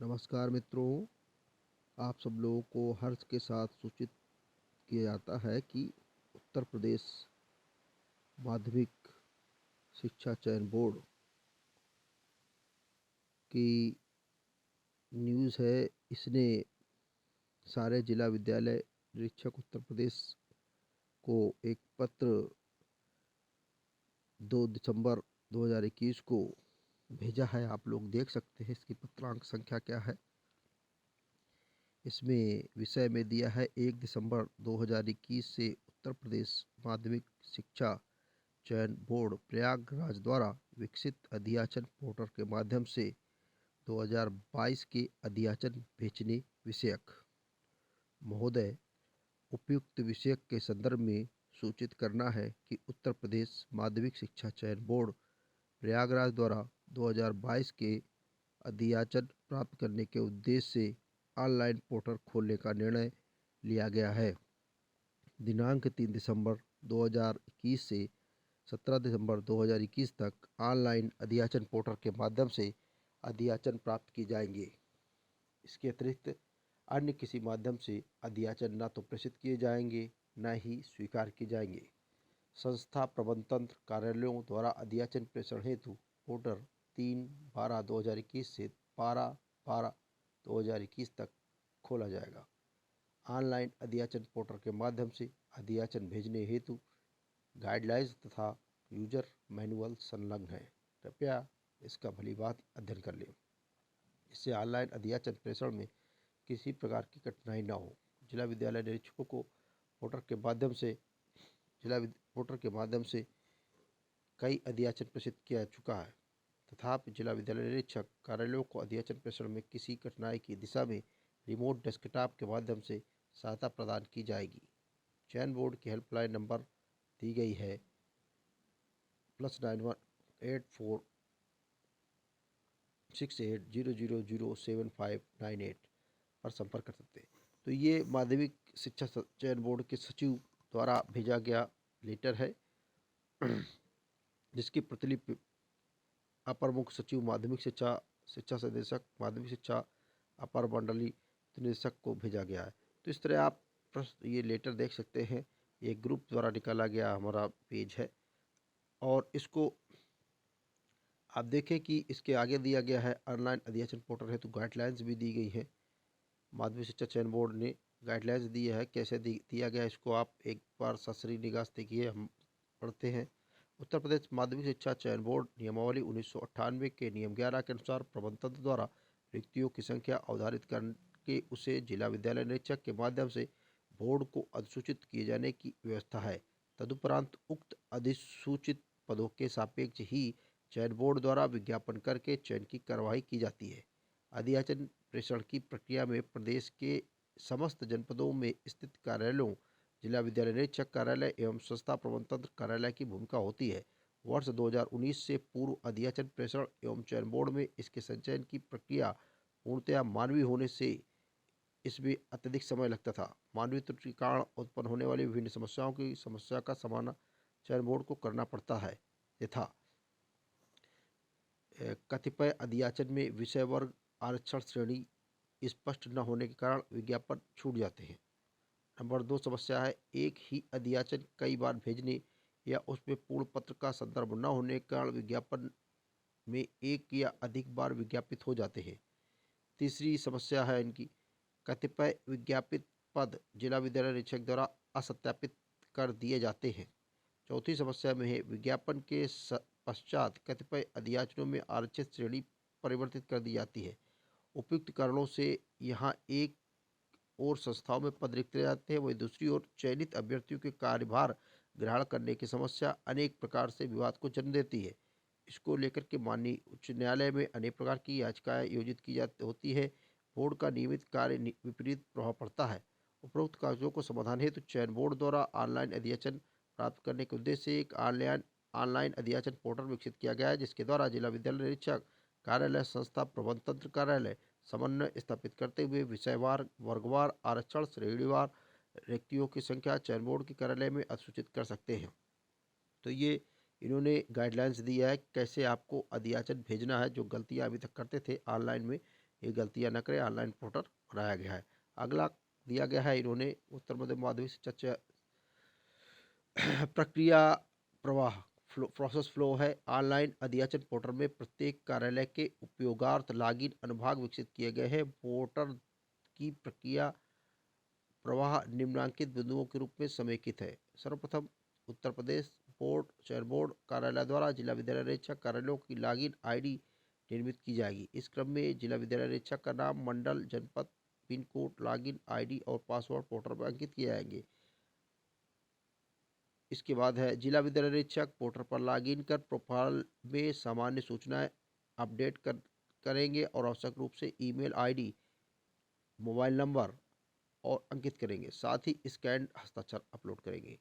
नमस्कार मित्रों, आप सब लोगों को हर्ष के साथ सूचित किया जाता है कि उत्तर प्रदेश माध्यमिक शिक्षा चयन बोर्ड की न्यूज़ है। इसने सारे जिला विद्यालय निरीक्षक उत्तर प्रदेश को एक पत्र 2 दिसंबर 2021 को भेजा है। आप लोग देख सकते हैं इसकी पत्रांक संख्या क्या है। इसमें विषय में दिया है 1 दिसंबर 2021 से उत्तर प्रदेश माध्यमिक शिक्षा चयन बोर्ड प्रयागराज द्वारा विकसित अध्याचन पोर्टल के माध्यम से 2022 के अध्याचन भेजने विषयक। महोदय, उपयुक्त विषयक के संदर्भ में सूचित करना है कि उत्तर प्रदेश माध्यमिक शिक्षा चयन बोर्ड प्रयागराज द्वारा 2022 के अध्याचन प्राप्त करने के उद्देश्य से ऑनलाइन पोर्टल खोलने का निर्णय लिया गया है। दिनांक 3 दिसंबर 2021 से 17 दिसंबर 2021 तक ऑनलाइन अध्याचन पोर्टल के माध्यम से अध्याचन प्राप्त की जाएंगे। इसके अतिरिक्त अन्य किसी माध्यम से अध्याचन न तो प्रेषित किए जाएंगे न ही स्वीकार किए जाएंगे। संस्था प्रबंध तंत्र कार्यालयों द्वारा अध्याचन प्रेषण हेतु पोर्टल 3/12/2021 से 12/12/2021 तक खोला जाएगा। ऑनलाइन अध्याचन पोर्टल के माध्यम से अध्याचन भेजने हेतु गाइडलाइंस तथा यूजर मैनुअल संलग्न है। कृपया इसका भलीभांति अध्ययन कर लें। इससे ऑनलाइन अध्याचन प्रेषण में किसी प्रकार की कठिनाई न हो। जिला विद्यालय निरीक्षकों को पोर्टल के माध्यम से कई अध्याचन प्रेषित किया चुका है। तथापि जिला विद्यालय निरीक्षक कार्यालयों को अध्याचन प्रेषण में किसी कठिनाई की दिशा में रिमोट डेस्कटॉप के माध्यम से सहायता प्रदान की जाएगी। चयन बोर्ड की हेल्पलाइन नंबर दी गई है +91846800007598 पर संपर्क कर सकते हैं। तो ये माध्यमिक शिक्षा चयन बोर्ड के सचिव द्वारा भेजा गया लेटर है, जिसकी प्रतिलिपि अपर मुख्य सचिव माध्यमिक शिक्षा, शिक्षा संदेशक, माध्यमिक शिक्षा, अपर मंडलीय निदेशक को भेजा गया है। तो इस तरह आप ये लेटर देख सकते हैं। ये ग्रुप द्वारा निकाला गया हमारा पेज है और इसको आप देखें कि इसके आगे दिया गया है ऑनलाइन अध्याचन पोर्टल है तो गाइडलाइंस भी दी गई है। माध्यमिक शिक्षा चयन बोर्ड ने गाइडलाइंस दी है। कैसे दिया गया इसको आप एक बार ससरी निगाह से देखिए। हम पढ़ते हैं। उत्तर प्रदेश माध्यमिक शिक्षा चयन बोर्ड नियमावली 1998 के नियम 11 के अनुसार प्रबंध तंत्र द्वारा रिक्तियों की संख्या अवधारित करके उसे जिला विद्यालय निरीक्षक के माध्यम से बोर्ड को अधिसूचित किए जाने की व्यवस्था है। तदुपरांत उक्त अधिसूचित पदों के सापेक्ष ही चयन बोर्ड द्वारा विज्ञापन करके चयन की कार्यवाही की जाती है। अध्याचन प्रेषण की प्रक्रिया में प्रदेश के समस्त जनपदों में स्थित कार्यालयों, जिला विद्यालय निरीक्षक कार्यालय एवं संस्था प्रबंध तंत्र कार्यालय की भूमिका होती है। वर्ष 2019 से पूर्व अध्याचन प्रेषण एवं चयन बोर्ड में इसके संचयन की प्रक्रिया पूर्णतया मानवीय होने से इसमें अत्यधिक समय लगता था। मानवीय त्रुटि के कारण उत्पन्न होने वाली विभिन्न समस्या का सामना चयन बोर्ड को करना पड़ता है यथा कतिपय अध्याचन में विषय वर्ग आरक्षण श्रेणी स्पष्ट न होने के कारण विज्ञापन छूट जाते हैं। नंबर 2 समस्या है एक ही अध्याचन कई बार भेजने या उसमें पूर्ण पत्र का संदर्भ न होने के कारण विज्ञापन में एक या अधिक बार विज्ञापित हो जाते हैं। तीसरी समस्या है इनकी कतिपय विज्ञापित पद जिला विद्यालय निरीक्षक द्वारा असत्यापित कर दिए जाते हैं। चौथी समस्या में है विज्ञापन के पश्चात कतिपय अध्याचनों में आरक्षित श्रेणी परिवर्तित कर दी जाती है। उपयुक्त कारणों से यहाँ एक और संस्थाओं में पद रिक्त रह जाते हैं, वहीं दूसरी ओर चयनित अभ्यर्थियों के कार्यभार ग्रहण करने की समस्या अनेक प्रकार से विवाद को जन्म देती है। इसको लेकर के माननीय उच्च न्यायालय में अनेक प्रकार की याचिकाएं आयोजित की जाती होती है। बोर्ड का नियमित कार्य विपरीत प्रभाव पड़ता है। उपरोक्त कागजों को समाधान हेतु चयन बोर्ड द्वारा ऑनलाइन अध्याचन प्राप्त करने के उद्देश्य से एक ऑनलाइन अध्याचन पोर्टल विकसित किया गया है, जिसके द्वारा जिला विद्यालय निरीक्षक कार्यालय, संस्था प्रबंध तंत्र कार्यालय समन्वय स्थापित करते हुए विषयवार, वर्गवार, आरक्षण श्रेणीवार रिक्तियों की संख्या चयन बोर्ड के कार्यालय में अधिसूचित कर सकते हैं। तो ये इन्होंने गाइडलाइंस दिया है कैसे आपको अध्याचन भेजना है। जो गलतियां अभी तक करते थे ऑनलाइन में, ये गलतियां न करें, ऑनलाइन पोर्टल बनाया गया है। अगला दिया गया है इन्होंने उत्तर मध्य माध्यमिक शिक्षा प्रक्रिया प्रवाह प्रोसेस फ्लो है। ऑनलाइन अध्याचन पोर्टल में प्रत्येक कार्यालय के उपयोगार्थ लॉगिन अनुभाग विकसित किए गए हैं। पोर्टल की प्रक्रिया प्रवाह निम्नलिखित बिंदुओं के रूप में समेकित है। सर्वप्रथम उत्तर प्रदेश बोर्ड चयन बोर्ड कार्यालय द्वारा जिला विद्यालय निरीक्षक कार्यालयों की लॉगिन आईडी निर्मित की जाएगी। इस क्रम में जिला विद्यालय निरीक्षक का नाम, मंडल, जनपद, पिन कोड, लॉगिन आईडी और पासवर्ड पोर्टल पर अंकित किए जाएंगे। इसके बाद है जिला विद्यालय निरीक्षक पोर्टल पर लॉगिन कर प्रोफाइल में सामान्य सूचनाएं अपडेट करेंगे और आवश्यक रूप से ईमेल आईडी, मोबाइल नंबर और अंकित करेंगे। साथ ही स्कैन हस्ताक्षर अपलोड करेंगे।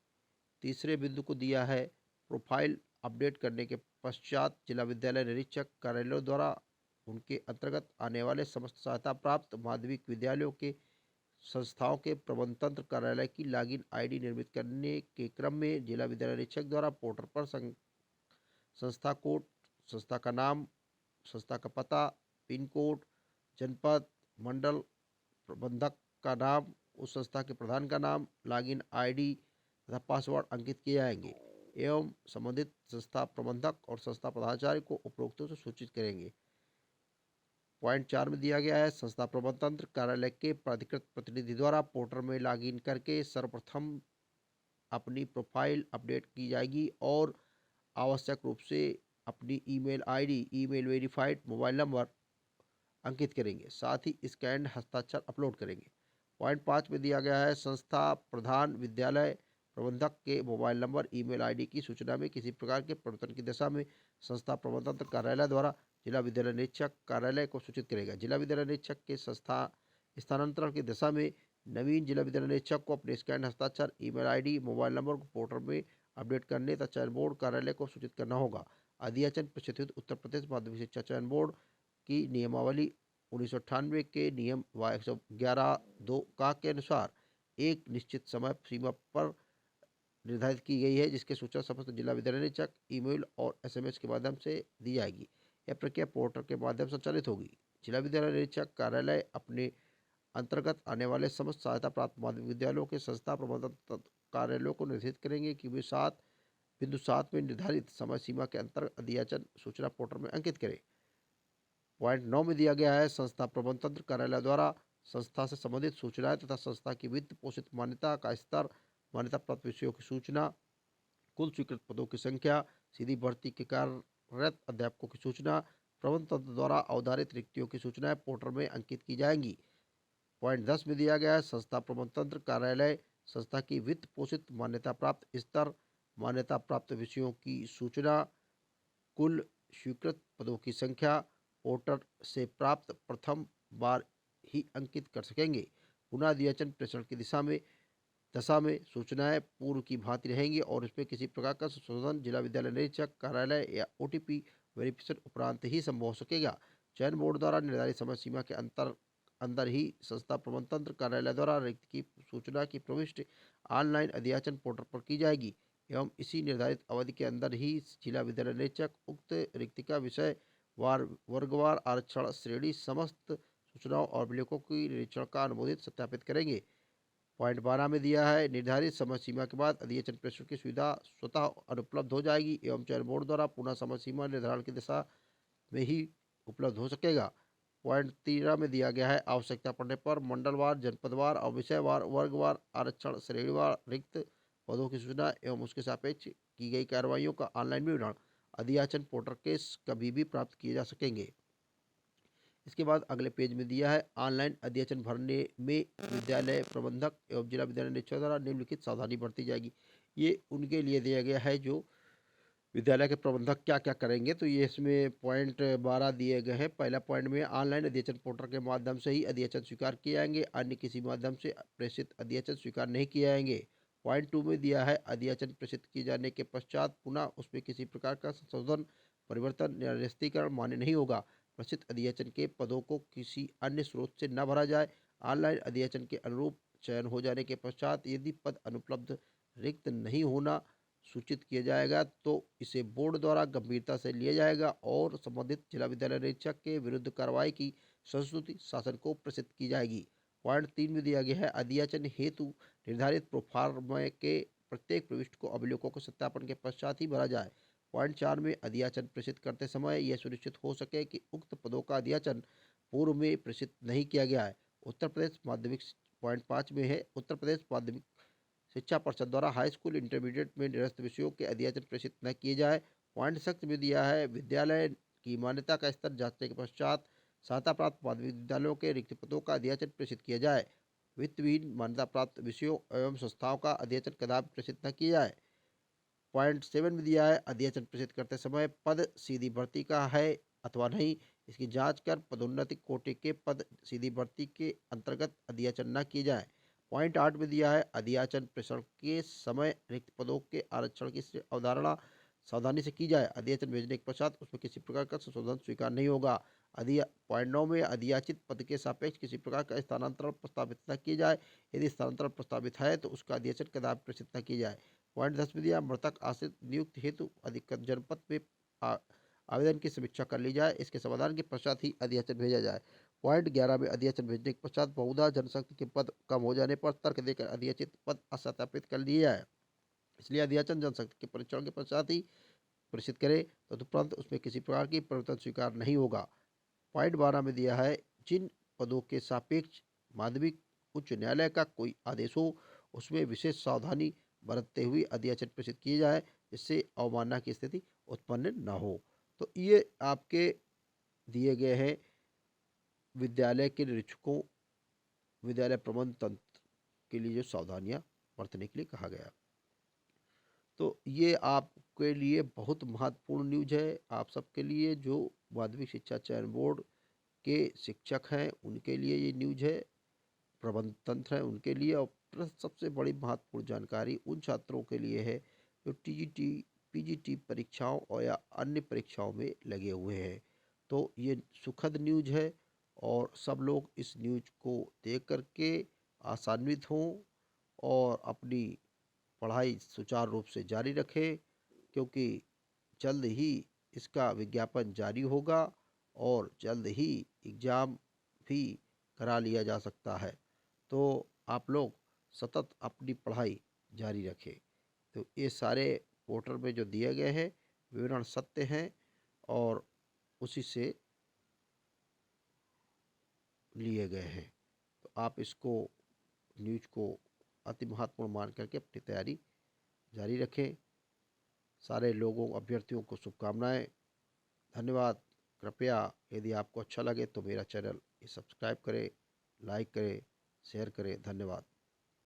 तीसरे बिंदु को दिया है प्रोफाइल अपडेट करने के पश्चात जिला विद्यालय निरीक्षक कार्यालयों द्वारा उनके अंतर्गत आने वाले समस्त सहायता प्राप्त माध्यमिक विद्यालयों के संस्थाओं के प्रबंध तंत्र कार्यालय की लॉगिन आईडी निर्मित करने के क्रम में जिला विद्यालय निरीक्षक द्वारा पोर्टल पर संस्था कोड, संस्था का नाम, संस्था का पता, पिन कोड, जनपद, मंडल, प्रबंधक का नाम, उस संस्था के प्रधान का नाम, लॉगिन आईडी तथा पासवर्ड अंकित किए जाएंगे एवं संबंधित संस्था प्रबंधक और संस्था पदाधिकारी को उपरोक्तों से सूचित करेंगे। पॉइंट 4 में दिया गया है संस्था प्रबंध तंत्र कार्यालय के प्राधिकृत प्रतिनिधि द्वारा पोर्टल में लॉगिन करके सर्वप्रथम अपनी प्रोफाइल अपडेट की जाएगी और आवश्यक रूप से अपनी email ID, email verified mobile number अंकित करेंगे। साथ ही स्कैन हस्ताक्षर अपलोड करेंगे। पॉइंट 5 में दिया गया है संस्था प्रधान विद्यालय प्रबंधक के मोबाइल नंबर, ईमेल आईडी की सूचना में किसी प्रकार के परिवर्तन की दशा में संस्था प्रबंधन कार्यालय द्वारा जिला विद्यालय निरीक्षक कार्यालय को सूचित करेगा। जिला विद्यालय निरीक्षक के संस्था स्थानांतरण की दशा में नवीन जिला विद्यालय निरीक्षक को अपने स्कैन हस्ताक्षर, ईमेल आईडी, मोबाइल नंबर को पोर्टल में अपडेट करने तथा चयन बोर्ड कार्यालय को सूचित करना होगा। अध्याचन प्रशिक्षित उत्तर प्रदेश माध्यमिक शिक्षा चयन बोर्ड की नियमावली 1998 के नियम 111(2) का के अनुसार एक निश्चित समय सीमा पर निर्धारित की गई है, जिसके सूचना समस्त जिला विद्यालय निरीक्षक ईमेल और एसएमएस के माध्यम से दी जाएगी। यह प्रक्रिया पोर्टल के माध्यम से संचालित होगी। जिला विद्यालय निरीक्षक कार्यालय अपने अंतर्गत आने वाले समस्त सहायता प्राप्त माध्यमिक विद्यालयों के संस्था प्रबंधन कार्यालयों को निर्देशित करेंगे कि वे 7.7 में निर्धारित समय सीमा के अंतर्गत अध्याचन सूचना पोर्टल में अंकित करें। पॉइंट 9 में दिया गया है संस्था प्रबंध तंत्र कार्यालय द्वारा संस्था से संबंधित सूचनाएं तथा संस्था की वित्त पोषित मान्यता का स्तर, मान्यता प्राप्त विषयों की सूचना, कुल स्वीकृत पदों की संख्या, सीधी भर्ती के कार्यरत अध्यापकों की सूचना, प्रबंध तंत्र द्वारा अवधारित रिक्तियों की सूचनाएं पोर्टल में अंकित की जाएंगी। पॉइंट 10 में दिया गया है संस्था प्रबंध तंत्र कार्यालय संस्था की वित्त पोषित मान्यता प्राप्त स्तर, मान्यता प्राप्त विषयों की सूचना, कुल स्वीकृत पदों की संख्या पोर्टल से प्राप्त प्रथम बार ही अंकित कर सकेंगे। पुनः अध्याचन प्रेषण की दशा में सूचनाएं पूर्व की भांति रहेंगी और इसमें किसी प्रकार का संशोधन जिला विद्यालय निरीक्षक कार्यालय या ओटीपी वेरिफिकेशन उपरांत ही संभव हो सकेगा। चयन बोर्ड द्वारा निर्धारित समय सीमा के अंदर ही संस्था प्रबंध तंत्र कार्यालय द्वारा रिक्त की सूचना की प्रविष्टि ऑनलाइन अध्याचन पोर्टल पर की जाएगी एवं इसी निर्धारित अवधि के अंदर ही जिला विद्यालय निरीक्षक उक्त रिक्ति का विषय वर्गवार आरक्षण श्रेणी समस्त सूचनाओं और अभिलेखों की निरीक्षण का अनुमोदित सत्यापित करेंगे। पॉइंट 12 में दिया है निर्धारित समय सीमा के बाद अध्याचन प्रेषण की सुविधा स्वतः अनुपलब्ध हो जाएगी एवं चयन बोर्ड द्वारा पुनः समय सीमा निर्धारण की दिशा में ही उपलब्ध हो सकेगा। पॉइंट 13 में दिया गया है आवश्यकता पड़ने पर मंडलवार, जनपदवार और विषयवार वर्गवार आरक्षण श्रेणीवार रिक्त पदों की सूचना एवं उसके सापेक्ष की गई कार्रवाइयों का ऑनलाइन विवरण अध्याचन पोर्टल के कभी भी प्राप्त किए जा सकेंगे। इसके बाद अगले पेज में दिया है ऑनलाइन अध्याचन भरने में विद्यालय प्रबंधक एवं जिला विद्यालय निरीक्षक द्वारा निम्नलिखित सावधानी बरती जाएगी। ये उनके लिए दिया गया है जो विद्यालय के प्रबंधक क्या क्या करेंगे। तो ये इसमें पॉइंट 12 दिए गए हैं। पहला पॉइंट में ऑनलाइन अध्याचन पोर्टल के माध्यम से ही अध्याचन स्वीकार किए जाएंगे, अन्य किसी माध्यम से प्रेषित अध्याचन स्वीकार नहीं किए जाएंगे। पॉइंट 2 में दिया है अध्याचन प्रेषित किए जाने के पश्चात पुनः उसमें किसी प्रकार का संशोधन, परिवर्तन या निरस्तीकरण मान्य नहीं होगा। प्रेषित अध्याचन के पदों को किसी अन्य स्रोत से न भरा जाए। ऑनलाइन अध्याचन के अनुरूप चयन हो जाने के पश्चात यदि पद अनुपलब्ध, रिक्त नहीं होना सूचित किया जाएगा तो इसे बोर्ड द्वारा गंभीरता से लिया जाएगा और संबंधित जिला विद्यालय निरीक्षक के विरुद्ध कार्रवाई की संस्तुति शासन को प्रेषित की जाएगी। पॉइंट 3 में दिया गया है अध्याचन हेतु निर्धारित प्रोफार्मा के प्रत्येक प्रविष्टि को अभिलेखों के सत्यापन के पश्चात ही भरा जाए। पॉइंट 4 में अध्याचन प्रेषित करते समय यह सुनिश्चित हो सके कि उक्त पदों का अध्याचन पूर्व में प्रेषित नहीं किया गया है। उत्तर प्रदेश माध्यमिक पॉइंट 5 में है उत्तर प्रदेश माध्यमिक शिक्षा परिषद द्वारा हाई स्कूल इंटरमीडिएट में निरस्त विषयों के अध्याचन प्रेषित न किए जाए। पॉइंट 7 में दिया है विद्यालय की मान्यता का स्तर जांचने के पश्चात सहायता प्राप्त माध्यमिक विद्यालयों के रिक्त पदों का अध्याचन प्रेषित किया जाए। वित्तविहीन मान्यता प्राप्त विषयों एवं संस्थाओं का अध्याचन कदापि प्रेषित न किया जाए। पॉइंट 7 में दिया है अध्याचन प्रेषित करते समय पद सीधी भर्ती का है अथवा नहीं, इसकी जांच कर पदोन्नति कोटे के पद सीधी भर्ती के अंतर्गत अध्याचन न किए जाए। पॉइंट 8 में दिया है अध्याचन प्रेषण के समय रिक्त पदों के आरक्षण की अवधारणा सावधानी से की जाए। अध्याचन भेजने के पश्चात उसमें किसी प्रकार का संशोधन स्वीकार नहीं होगा। पॉइंट 9 में अध्याचित पद के सापेक्ष किसी प्रकार का स्थानांतरण प्रस्तावित न किया जाए। यदि स्थानांतरण प्रस्तावित है तो उसका अध्याचन कदापि प्रेषित न किया जाए। पॉइंट 10 में दिया मृतक आश्रित नियुक्ति हेतु अधिकृत जनपद में आवेदन की समीक्षा कर ली जाए, इसके समाधान के पश्चात ही अध्याचन भेजा जाए। पॉइंट 11 में अध्याचन भेजने के पश्चात बहुधा जनशक्ति के पद कम हो जाने पर तर्क देकर अध्याचित पद असत्यापित कर लिए जाए, इसलिए अध्याचन जनशक्ति के परीक्षण के पश्चात ही प्रेषित करे, तदुपरांत उसमें किसी प्रकार की परिवर्तन स्वीकार नहीं होगा। पॉइंट 12 में दिया है जिन पदों के सापेक्ष माध्यमिक उच्च न्यायालय का कोई आदेश हो उसमें विशेष सावधानी बरतते हुए अध्याचन प्रेषित किए जाए, जिससे अवमानना की स्थिति उत्पन्न न हो। तो ये आपके दिए गए हैं विद्यालय के निरीक्षकों विद्यालय प्रबंध तंत्र के लिए जो सावधानियां बरतने के लिए कहा गया। तो ये आपके लिए बहुत महत्वपूर्ण न्यूज है, आप सबके लिए जो माध्यमिक शिक्षा चयन बोर्ड के शिक्षक हैं उनके लिए ये न्यूज है, प्रबंध तंत्र है उनके लिए, और प्लस सबसे बड़ी महत्वपूर्ण जानकारी उन छात्रों के लिए है जो टीजीटी पीजीटी परीक्षाओं और या अन्य परीक्षाओं में लगे हुए हैं। तो ये सुखद न्यूज है और सब लोग इस न्यूज को देख करके आसान्वित हों और अपनी पढ़ाई सुचारू रूप से जारी रखें, क्योंकि जल्द ही इसका विज्ञापन जारी होगा और जल्द ही एग्ज़ाम भी करा लिया जा सकता है। तो आप लोग सतत अपनी पढ़ाई जारी रखें। तो ये सारे पोर्टल में जो दिए गए हैं विवरण सत्य हैं और उसी से लिए गए हैं। तो आप इसको न्यूज को अति महत्वपूर्ण मान करके अपनी तैयारी जारी रखें। सारे लोगों अभ्यर्थियों को शुभकामनाएं। धन्यवाद। कृपया यदि आपको अच्छा लगे तो मेरा चैनल सब्सक्राइब करें, लाइक करें, शेयर करें। धन्यवाद।